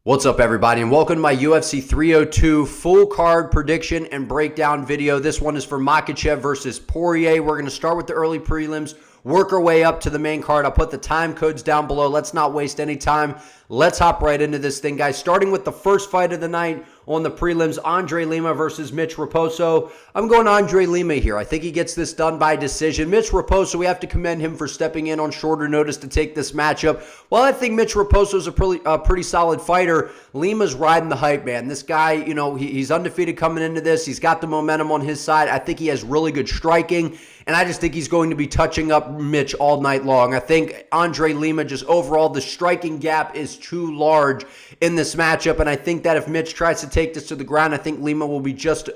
What's up, everybody, and welcome to my UFC 302 full card prediction and breakdown video. This one is for Makhachev versus Poirier. We're going to start with the early prelims, work our way up to the main card. I'll put the time codes down below. Let's not waste any time. Let's hop right into this thing, guys. Starting with the first fight of the night on the prelims, Andre Lima versus Mitch Raposo. I'm going Andre Lima here. I think he gets this done by decision. Mitch Raposo, we have to commend him for stepping in on shorter notice to take this matchup. Well, I think Mitch Raposo is a pretty solid fighter. Lima's riding the hype, man. This guy, you know, he's undefeated coming into this. He's got the momentum on his side. I think he has really good striking, and I just think he's going to be touching up Mitch all night long. I think Andre Lima, just overall, the striking gap is too large in this matchup, and I think that if Mitch tries to take this to the ground, I think Lima will be just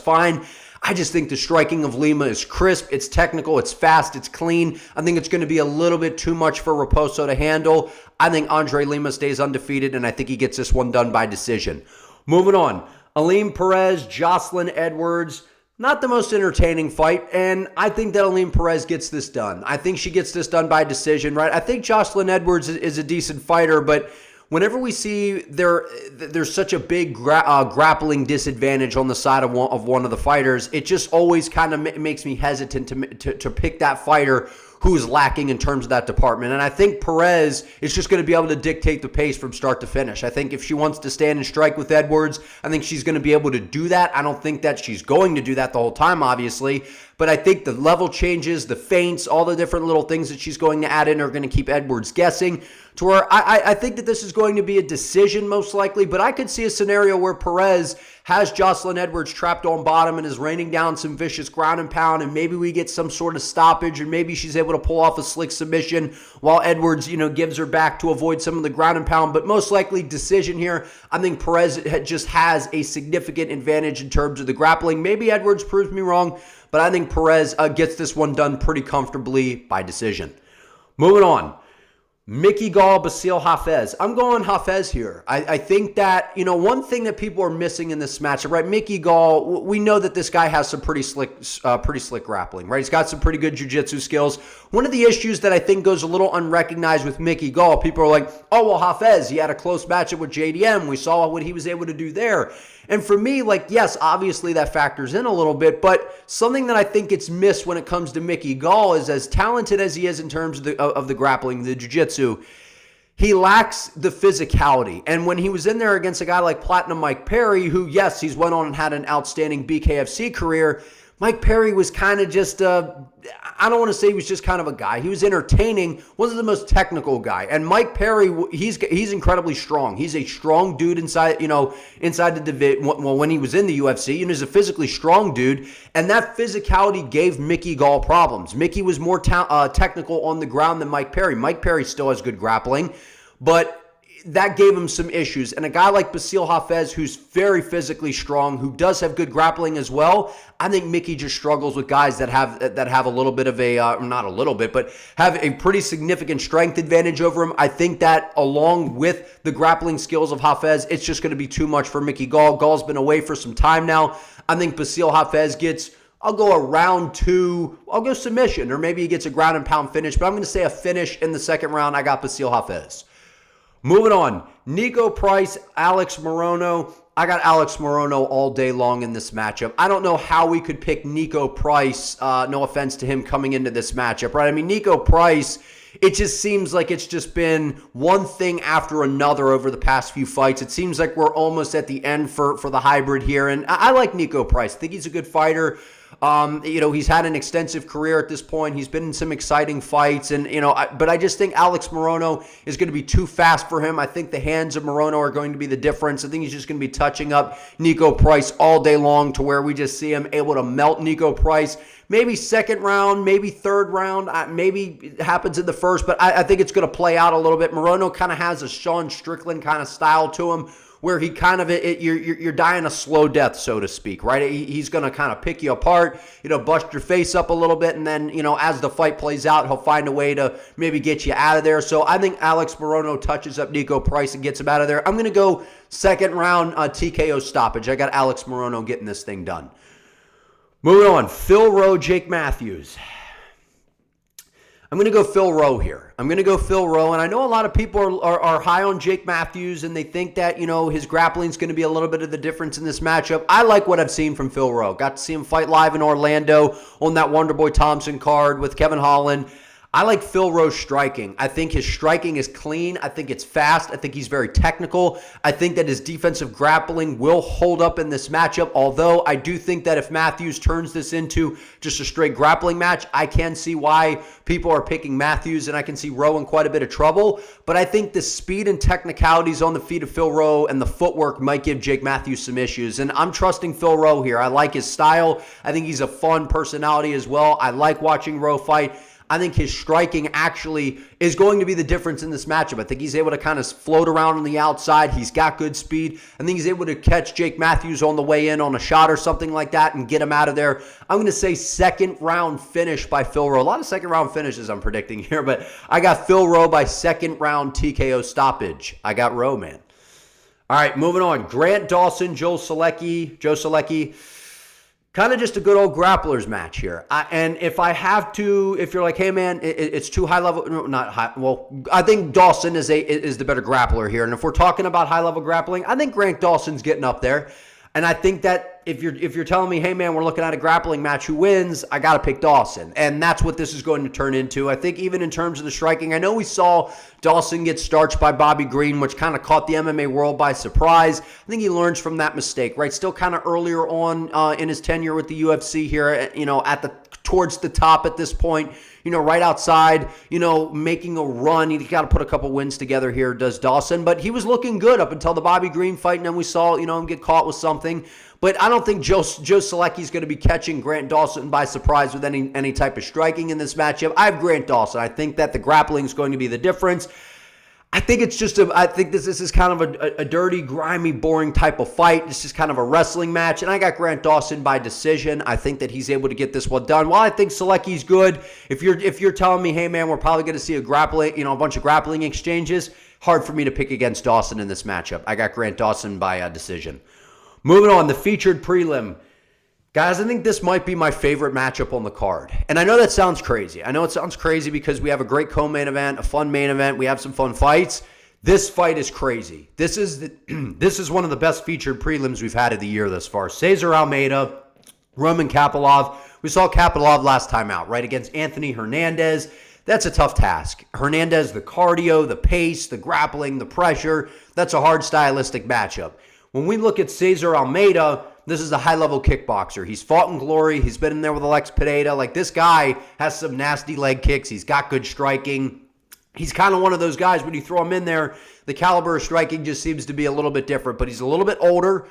fine. I just think the striking of Lima is crisp, it's technical, it's fast, it's clean. I think it's going to be a little bit too much for Raposo to handle. I think Andre Lima stays undefeated, and I think he gets this one done by decision. Moving on, Perez, Jocelyn Edwards. Not the most entertaining fight, and I think that Perez gets this done. I think she gets this done by decision, right? I think Jocelyn Edwards is a decent fighter, but whenever we see there's such a big grappling disadvantage on the side of one of the fighters, it just always kind of makes me hesitant to pick that fighter who's lacking in terms of that department. And I think Perez is just going to be able to dictate the pace from start to finish. I think if she wants to stand and strike with Edwards, I think she's going to be able to do that. I don't think that she's going to do that the whole time, obviously, but I think the level changes, the feints, all the different little things that she's going to add in are going to keep Edwards guessing, to where I think that this is going to be a decision most likely, but I could see a scenario where Perez has Jocelyn Edwards trapped on bottom and is raining down some vicious ground and pound, and maybe we get some sort of stoppage, and maybe she's able to pull off a slick submission while Edwards, gives her back to avoid some of the ground and pound, but most likely decision here. I think Perez just has a significant advantage in terms of the grappling. Maybe Edwards proves me wrong, but I think Perez gets this one done pretty comfortably by decision. Moving on. Mickey Gall, Basile Hafez. I'm going Hafez here. I think that, one thing that people are missing in this matchup, right? Mickey Gall, we know that this guy has some pretty slick grappling, right? He's got some pretty good jiu-jitsu skills. One of the issues that I think goes a little unrecognized with Mickey Gall, people are like, oh, well, Hafez, he had a close matchup with JDM. We saw what he was able to do there. And for me, yes, obviously that factors in a little bit, but something that I think gets missed when it comes to Mickey Gall is, as talented as he is in terms of the grappling, the jiu-jitsu, he lacks the physicality. And when he was in there against a guy like Platinum Mike Perry, who, yes, he's went on and had an outstanding BKFC career, Mike Perry was kind of just, I don't want to say he was just kind of a guy. He was entertaining, wasn't the most technical guy. And Mike Perry, he's incredibly strong. He's a strong dude inside the division. Well, when he was in the UFC, he's a physically strong dude. And that physicality gave Mickey Gall problems. Mickey was more technical on the ground than Mike Perry. Mike Perry still has good grappling, but that gave him some issues. And a guy like Basile Hafez, who's very physically strong, who does have good grappling as well, I think Mickey just struggles with guys that have a little bit of a, not a little bit, but have a pretty significant strength advantage over him. I think that along with the grappling skills of Hafez, it's just going to be too much for Mickey Gall. Gall's been away for some time now. I think Basile Hafez gets, I'll go a round two, I'll go submission, or maybe he gets a ground and pound finish, but I'm going to say a finish in the second round. I got Basile Hafez. Moving on, Niko Price, Alex Morono. I got Alex Morono all day long in this matchup. I don't know how we could pick Niko Price, no offense to him, coming into this matchup, right? I mean, Niko Price, it just seems like it's just been one thing after another over the past few fights. It seems like we're almost at the end for the hybrid here, and I like Niko Price. I think he's a good fighter. He's had an extensive career at this point. He's been in some exciting fights, and but I just think Alex Morono is going to be too fast for him. I think the hands of Morono are going to be the difference. I think he's just going to be touching up Niko Price all day long, to where we just see him able to melt Niko Price. Maybe second round, maybe third round, maybe it happens in the first, but I think it's going to play out a little bit. Morono kind of has a Sean Strickland kind of style to him, where he kind of, you're dying a slow death, so to speak, right? He's going to kind of pick you apart, bust your face up a little bit, and then, as the fight plays out, he'll find a way to maybe get you out of there. So I think Alex Morono touches up Niko Price and gets him out of there. I'm going to go second round TKO stoppage. I got Alex Morono getting this thing done. Moving on, Phil Rowe, Jake Matthews. I'm going to go Phil Rowe here. I'm going to go Phil Rowe, and I know a lot of people are high on Jake Matthews, and they think that, his grappling is going to be a little bit of the difference in this matchup. I like what I've seen from Phil Rowe. Got to see him fight live in Orlando on that Wonderboy Thompson card with Kevin Holland. I like Phil Rowe's striking. I think his striking is clean. I think it's fast. I think he's very technical. I think that his defensive grappling will hold up in this matchup, although I do think that if Matthews turns this into just a straight grappling match, I can see why people are picking Matthews, and I can see Rowe in quite a bit of trouble. But I think the speed and technicalities on the feet of Phil Rowe and the footwork might give Jake Matthews some issues, and I'm trusting Phil Rowe here. I like his style. I think he's a fun personality as well. I like watching Rowe fight. I think his striking actually is going to be the difference in this matchup. I think he's able to kind of float around on the outside. He's got good speed. I think he's able to catch Jake Matthews on the way in on a shot or something like that and get him out of there. I'm going to say second round finish by Phil Rowe. A lot of second round finishes I'm predicting here, but I got Phil Rowe by second round TKO stoppage. I got Rowe, man. All right, moving on. Grant Dawson, Joe Solecki. Kind of just a good old grapplers match here. And if you're like, hey man, it's too high level, no, not high. Well, I think Dawson is the better grappler here. And if we're talking about high level grappling, I think Grant Dawson's getting up there. And I think that if you're telling me, hey man, we're looking at a grappling match, who wins? I got to pick Dawson. And that's what this is going to turn into. I think even in terms of the striking, I know we saw Dawson get starched by Bobby Green, which kind of caught the MMA world by surprise. I think he learns from that mistake, right? Still kind of earlier on in his tenure with the UFC here, towards the top at this point, right outside, making a run. He's got to put a couple wins together here, does Dawson. But he was looking good up until the Bobby Green fight, and then we saw, him get caught with something. But I don't think Joe Solecki is going to be catching Grant Dawson by surprise with any type of striking in this matchup. I have Grant Dawson. I think that the grappling is going to be the difference. I think it's just I think this is kind of a dirty, grimy, boring type of fight. It's just kind of a wrestling match, and I got Grant Dawson by decision. I think that he's able to get this one done. While I think Solecki's good, if you're telling me, hey man, we're probably going to see a bunch of grappling exchanges, hard for me to pick against Dawson in this matchup. I got Grant Dawson by decision. Moving on, the featured prelim. Guys, I think this might be my favorite matchup on the card. And I know that sounds crazy. I know it sounds crazy because we have a great co-main event, a fun main event. We have some fun fights. This fight is crazy. This is one of the best featured prelims we've had of the year thus far. Cesar Almeida, Roman Kopylov. We saw Kopylov last time out, right, against Anthony Hernandez. That's a tough task. Hernandez, the cardio, the pace, the grappling, the pressure. That's a hard stylistic matchup. When we look at Cesar Almeida, this is a high-level kickboxer. He's fought in glory. He's been in there with Alex Pineda. Like, this guy has some nasty leg kicks. He's got good striking. He's kind of one of those guys, when you throw him in there, the caliber of striking just seems to be a little bit different. But he's a little bit older,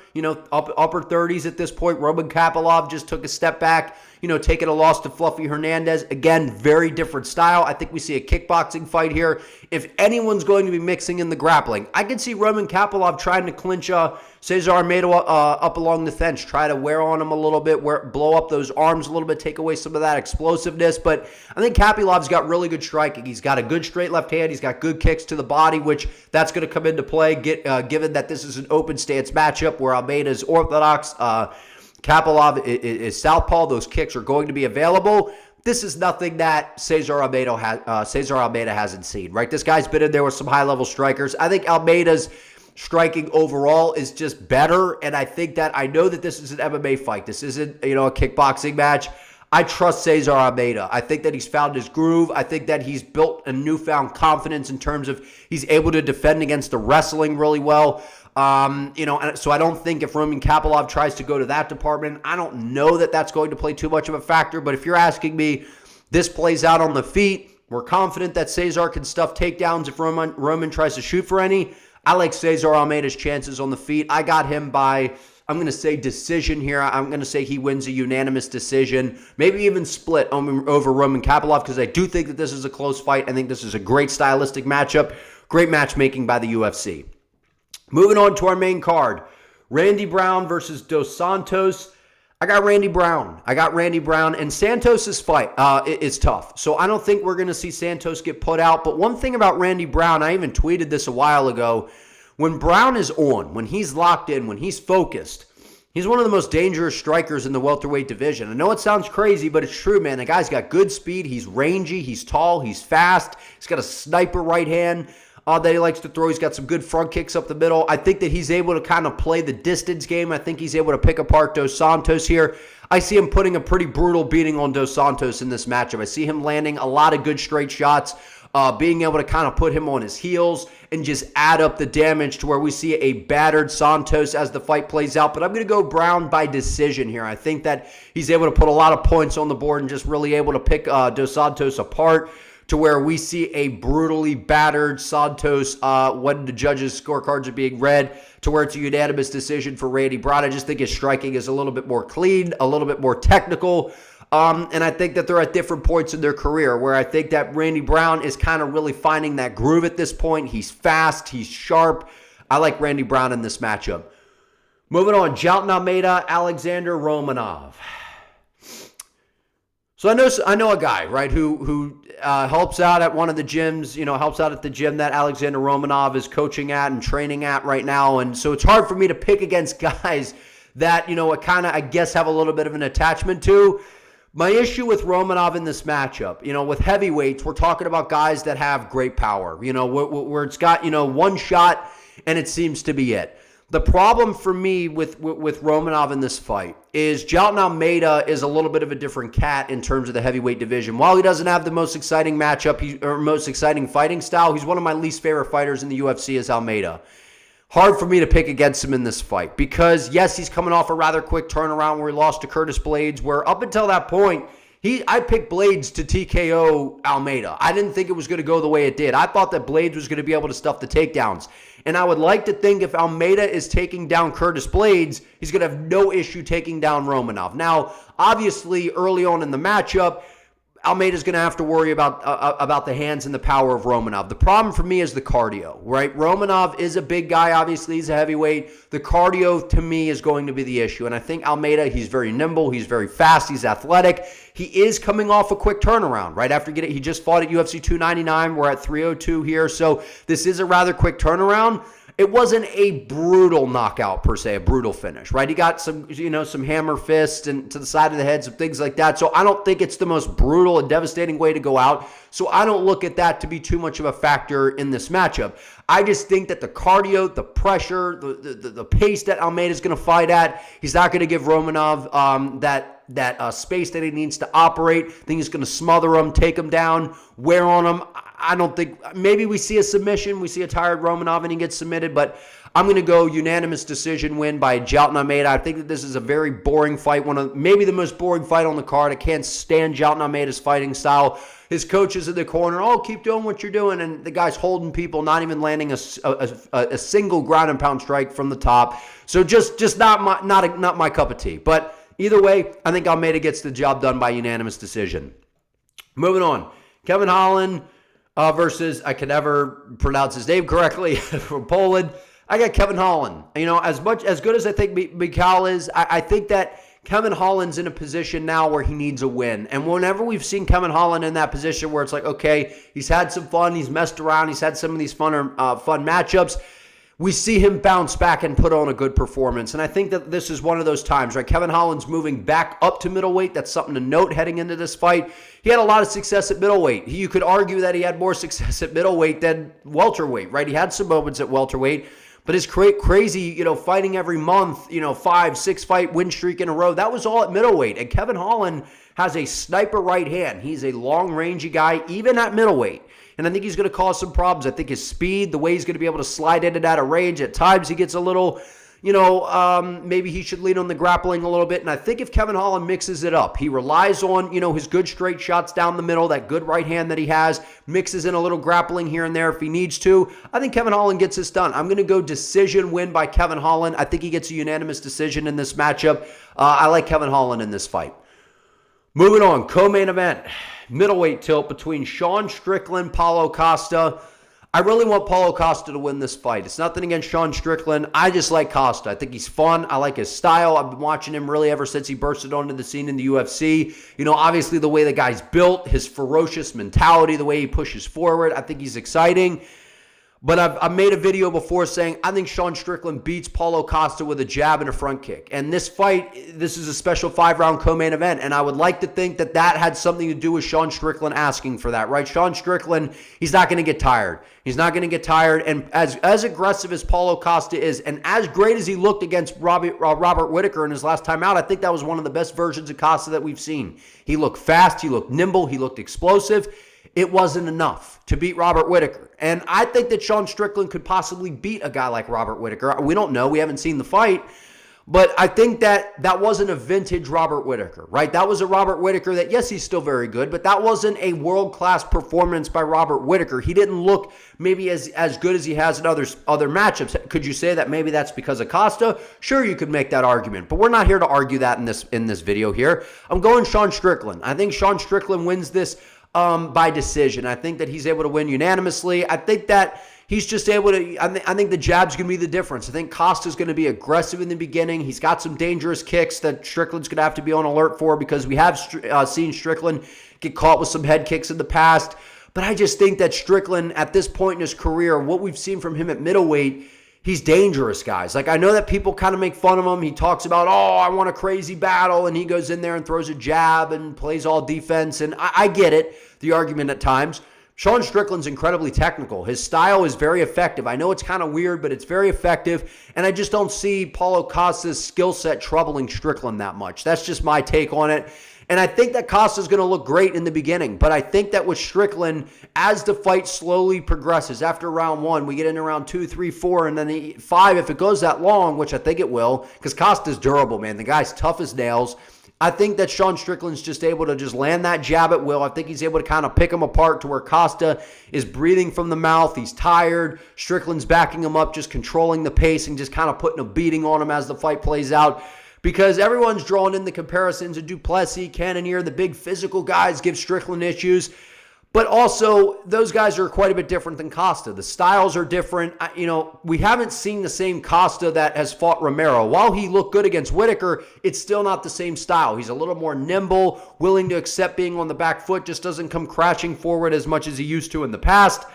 upper 30s at this point. Roman Kopylov just took a step back, taking a loss to Fluffy Hernandez. Again, very different style. I think we see a kickboxing fight here. If anyone's going to be mixing in the grappling, I can see Roman Kopylov trying to clinch Cesar Almeida up along the fence, try to wear on him a little bit, blow up those arms a little bit, take away some of that explosiveness. But I think Kopylov's got really good striking. He's got a good straight left hand. He's got good kicks to the body, which that's going to come into play, given that this is an open stance matchup where Almeida is orthodox. Kopylov is southpaw. Those kicks are going to be available. This is nothing that Cesar Almeida hasn't seen, right? This guy's been in there with some high-level strikers. I think Almeida's striking overall is just better, and I know that this is an MMA fight. This isn't, a kickboxing match. I trust Cesar Almeida. I think that he's found his groove. I think that he's built a newfound confidence in terms of he's able to defend against the wrestling really well. And so I don't think if Roman Kopylov tries to go to that department, I don't know that that's going to play too much of a factor. But if you're asking me, this plays out on the feet. We're confident that Cesar can stuff takedowns if Roman tries to shoot for any. I like Cesar Almeida's chances on the feet. I got him by, I'm going to say decision here. I'm going to say he wins a unanimous decision, maybe even split over Roman Kopylov, because I do think that this is a close fight. I think this is a great stylistic matchup, great matchmaking by the UFC. Moving on to our main card, Randy Brown versus Dos Santos. I got Randy Brown, and Santos' fight is tough. So I don't think we're going to see Santos get put out. But one thing about Randy Brown, I even tweeted this a while ago, when Brown is on, when he's locked in, when he's focused, He's one of the most dangerous strikers in the welterweight division. I know it sounds crazy, but it's true, man. The guy's got good speed. He's rangy. He's tall. He's fast. He's got a sniper right hand that he likes to throw. He's got some good front kicks up the middle. I think that he's able to kind of play the distance game. I think he's able to pick apart Dos Santos here. I see him putting a pretty brutal beating on Dos Santos in this matchup. I see him landing a lot of good straight shots, being able to kind of put him on his heels and just add up the damage to where we see a battered Santos as the fight plays out. But I'm going to go Brown by decision here. I think that he's able to put a lot of points on the board and just really able to pick Dos Santos apart, to where we see a brutally battered Santos when the judges' scorecards are being read, to where it's a unanimous decision for Randy Brown. I just think his striking is a little bit more clean, a little bit more technical, and I think that they're at different points in their career, where I think that Randy Brown is kind of really finding that groove at this point. He's fast, he's sharp. I like Randy Brown in this matchup. Moving on, Jailton Almeida, Alexander Romanov. So I know a guy, right, who helps out at one of the gyms, helps out at the gym that Alexander Romanov is coaching at and training at right now. And so it's hard for me to pick against guys that, I guess, have a little bit of an attachment to. My issue with Romanov in this matchup, with heavyweights, we're talking about guys that have great power, where it's got, one shot and it seems to be it. The problem for me with Romanov in this fight is Jailton Almeida is a little bit of a different cat in terms of the heavyweight division. While he doesn't have the most exciting matchup or most exciting fighting style, he's one of my least favorite fighters in the UFC is Almeida. Hard for me to pick against him in this fight because, yes, he's coming off a rather quick turnaround where he lost to Curtis Blades, where up until that point, I picked Blades to TKO Almeida. I didn't think it was going to go the way it did. I thought that Blades was going to be able to stuff the takedowns. And I would like to think if Almeida is taking down Curtis Blades, he's going to have no issue taking down Romanov. Now, obviously, early on in the matchup, Almeida's going to have to worry about the hands and the power of Romanov. The problem for me is the cardio, right? Romanov is a big guy. Obviously, he's a heavyweight. The cardio, to me, is going to be the issue. And I think Almeida, he's very nimble. He's very fast. He's athletic. He is coming off a quick turnaround, right? He just fought at UFC 299. We're at 302 here. So this is a rather quick turnaround. It wasn't a brutal knockout per se, a brutal finish, right? He got some hammer fists and to the side of the head, some things like that. So I don't think it's the most brutal and devastating way to go out. So I don't look at that to be too much of a factor in this matchup. I just think that the cardio, the pressure, the pace that Almeida is going to fight at, he's not going to give Romanov that space that he needs to operate. I think he's going to smother him, take him down, wear on him. I don't think, maybe we see a submission, we see a tired Romanov and he gets submitted, but I'm going to go unanimous decision win by Jailton Almeida. I think that this is a very boring fight, maybe the most boring fight on the card. I can't stand Jailton Almeida's fighting style. His coach is in the corner, keep doing what you're doing, and the guy's holding people, not even landing a single ground and pound strike from the top. So just not my cup of tea. But either way, I think Almeida gets the job done by unanimous decision. Moving on, Kevin Holland versus, I can never pronounce his name correctly, from Poland. I got Kevin Holland. As good as I think Mikhail is, I think that Kevin Holland's in a position now where he needs a win. And whenever we've seen Kevin Holland in that position where it's like, okay, he's had some fun, he's messed around, he's had some of these fun matchups, we see him bounce back and put on a good performance. And I think that this is one of those times, right? Kevin Holland's moving back up to middleweight. That's something to note heading into this fight. He had a lot of success at middleweight. You could argue that he had more success at middleweight than welterweight, right? He had some moments at welterweight, but his crazy, fighting every month, 5-6 fight win streak in a row, that was all at middleweight. And Kevin Holland has a sniper right hand. He's a long-rangey guy, even at middleweight. And I think he's going to cause some problems. I think his speed, the way he's going to be able to slide in and out of range, at times he gets a little, maybe he should lean on the grappling a little bit. And I think if Kevin Holland mixes it up, he relies on, his good straight shots down the middle, that good right hand that he has, mixes in a little grappling here and there if he needs to. I think Kevin Holland gets this done. I'm going to go decision win by Kevin Holland. I think he gets a unanimous decision in this matchup. I like Kevin Holland in this fight. Moving on, co-main event, middleweight tilt between Sean Strickland, Paulo Costa. I really want Paulo Costa to win this fight. It's nothing against Sean Strickland. I just like Costa. I think he's fun. I like his style. I've been watching him really ever since he bursted onto the scene in the UFC. Obviously the way the guy's built, his ferocious mentality, the way he pushes forward, I think he's exciting. But I've made a video before saying I think Sean Strickland beats Paulo Costa with a jab and a front kick. And this fight, this is a special 5-round co-main event. And I would like to think that that had something to do with Sean Strickland asking for that, right? Sean Strickland, he's not going to get tired. He's not going to get tired. And as aggressive as Paulo Costa is, and as great as he looked against Robert Whittaker in his last time out, I think that was one of the best versions of Costa that we've seen. He looked fast. He looked nimble. He looked explosive. It wasn't enough to beat Robert Whittaker. And I think that Sean Strickland could possibly beat a guy like Robert Whittaker. We don't know. We haven't seen the fight. But I think that that wasn't a vintage Robert Whittaker, right? That was a Robert Whittaker that, yes, he's still very good, but that wasn't a world-class performance by Robert Whittaker. He didn't look maybe as good as he has in other matchups. Could you say that maybe that's because of Costa? Sure, you could make that argument, but we're not here to argue that in this video here. I'm going Sean Strickland. I think Sean Strickland wins this by decision. I think that he's able to win unanimously. I think that he's just able to, I think the jab's going to be the difference. I think Costa's going to be aggressive in the beginning. He's got some dangerous kicks that Strickland's going to have to be on alert for because we have seen Strickland get caught with some head kicks in the past. But I just think that Strickland, at this point in his career, what we've seen from him at middleweight, he's dangerous, guys. Like, I know that people kind of make fun of him. He talks about, oh, I want a crazy battle, and he goes in there and throws a jab and plays all defense, and I get it, the argument at times. Sean Strickland's incredibly technical. His style is very effective. I know it's kind of weird, but it's very effective, and I just don't see Paulo Costa's skill set troubling Strickland that much. That's just my take on it. And I think that Costa's going to look great in the beginning. But I think that with Strickland, as the fight slowly progresses, after round 1, we get into round 2, 3, 4, and then 5, if it goes that long, which I think it will, because Costa's durable, man. The guy's tough as nails. I think that Sean Strickland's just able to just land that jab at will. I think he's able to kind of pick him apart to where Costa is breathing from the mouth. He's tired. Strickland's backing him up, just controlling the pace and just kind of putting a beating on him as the fight plays out. Because everyone's drawing in the comparisons of Duplessis, Cannonier, the big physical guys give Strickland issues. But also, those guys are quite a bit different than Costa. The styles are different. We haven't seen the same Costa that has fought Romero. While he looked good against Whittaker, it's still not the same style. He's a little more nimble, willing to accept being on the back foot, just doesn't come crashing forward as much as he used to in the past.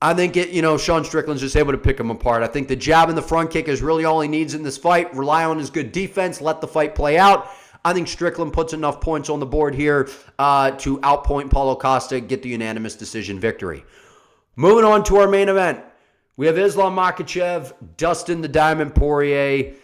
I think Sean Strickland's just able to pick him apart. I think the jab and the front kick is really all he needs in this fight. Rely on his good defense. Let the fight play out. I think Strickland puts enough points on the board here to outpoint Paulo Costa, get the unanimous decision victory. Moving on to our main event. We have Islam Makhachev, Dustin the Diamond Poirier.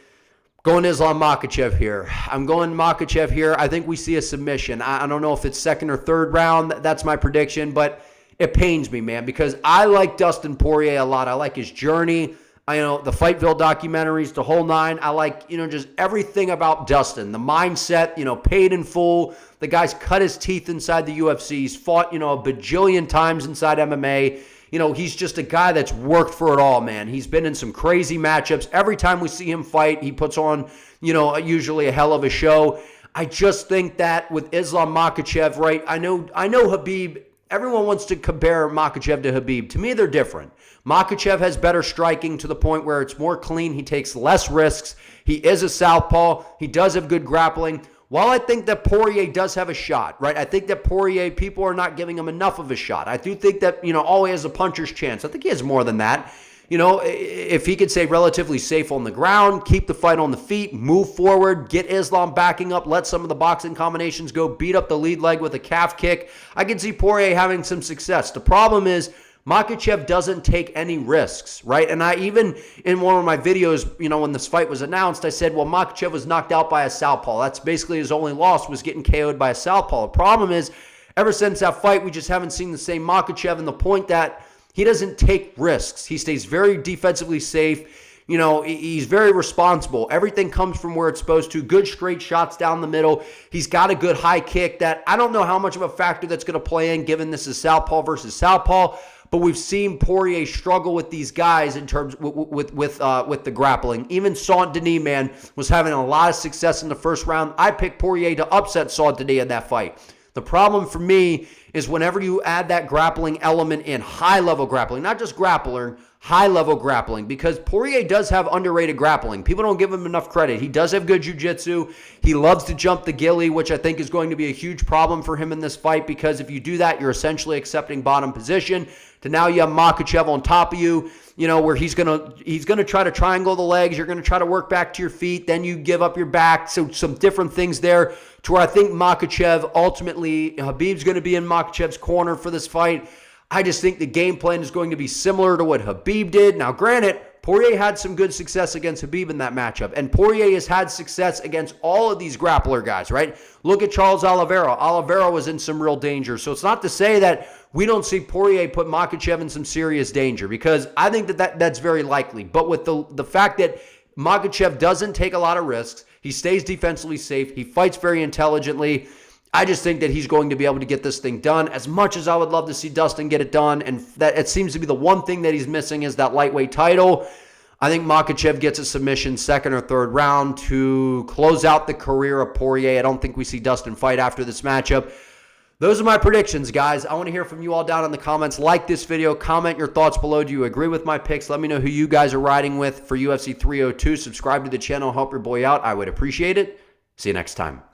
Going Islam Makhachev here. I'm going Makhachev here. I think we see a submission. I don't know if it's second or third round. That's my prediction, but it pains me, man, because I like Dustin Poirier a lot. I like his journey. The Fightville documentaries, the whole nine. I like, just everything about Dustin. The mindset, paid in full. The guy's cut his teeth inside the UFC. He's fought, a bajillion times inside MMA. He's just a guy that's worked for it all, man. He's been in some crazy matchups. Every time we see him fight, he puts on, usually a hell of a show. I just think that with Islam Makhachev, right, I know Khabib. Everyone wants to compare Makhachev to Khabib. To me, they're different. Makhachev has better striking to the point where it's more clean. He takes less risks. He is a southpaw. He does have good grappling. While I think that Poirier does have a shot, right? I think that Poirier, people are not giving him enough of a shot. I do think that, he has a puncher's chance. I think he has more than that. If he could stay relatively safe on the ground, keep the fight on the feet, move forward, get Islam backing up, let some of the boxing combinations go, beat up the lead leg with a calf kick, I can see Poirier having some success. The problem is Makhachev doesn't take any risks, right? And I even, in one of my videos, when this fight was announced, I said, well, Makhachev was knocked out by a southpaw. That's basically his only loss, was getting KO'd by a southpaw. The problem is, ever since that fight, we just haven't seen the same Makhachev, and the point that he doesn't take risks. He stays very defensively safe. He's very responsible. Everything comes from where it's supposed to. Good straight shots down the middle. He's got a good high kick that I don't know how much of a factor that's going to play in, given this is southpaw versus southpaw. But we've seen Poirier struggle with these guys in terms with the grappling. Even Saint-Denis, man, was having a lot of success in the first round. I picked Poirier to upset Saint-Denis in that fight. The problem for me is whenever you add that grappling element in, high-level grappling, not just grappler, high-level grappling, because Poirier does have underrated grappling. People don't give him enough credit. He does have good jiu-jitsu. He loves to jump the ghillie, which I think is going to be a huge problem for him in this fight, because if you do that, you're essentially accepting bottom position. To now you have Makhachev on top of you, where he's gonna try to triangle the legs. You're gonna try to work back to your feet. Then you give up your back. So some different things there, to where I think Makhachev, ultimately, Khabib's going to be in Makhachev's corner for this fight. I just think the game plan is going to be similar to what Khabib did. Now, granted, Poirier had some good success against Khabib in that matchup, and Poirier has had success against all of these grappler guys, right? Look at Charles Oliveira. Oliveira was in some real danger. So it's not to say that we don't see Poirier put Makhachev in some serious danger, because I think that's very likely. But with the fact that Makhachev doesn't take a lot of risks, he stays defensively safe, he fights very intelligently, I just think that he's going to be able to get this thing done. As much as I would love to see Dustin get it done, and that it seems to be the one thing that he's missing is that lightweight title, I think Makhachev gets a submission second or third round to close out the career of Poirier. I don't think we see Dustin fight after this matchup. Those are my predictions, guys. I want to hear from you all down in the comments. Like this video. Comment your thoughts below. Do you agree with my picks? Let me know who you guys are riding with for UFC 302. Subscribe to the channel. Help your boy out. I would appreciate it. See you next time.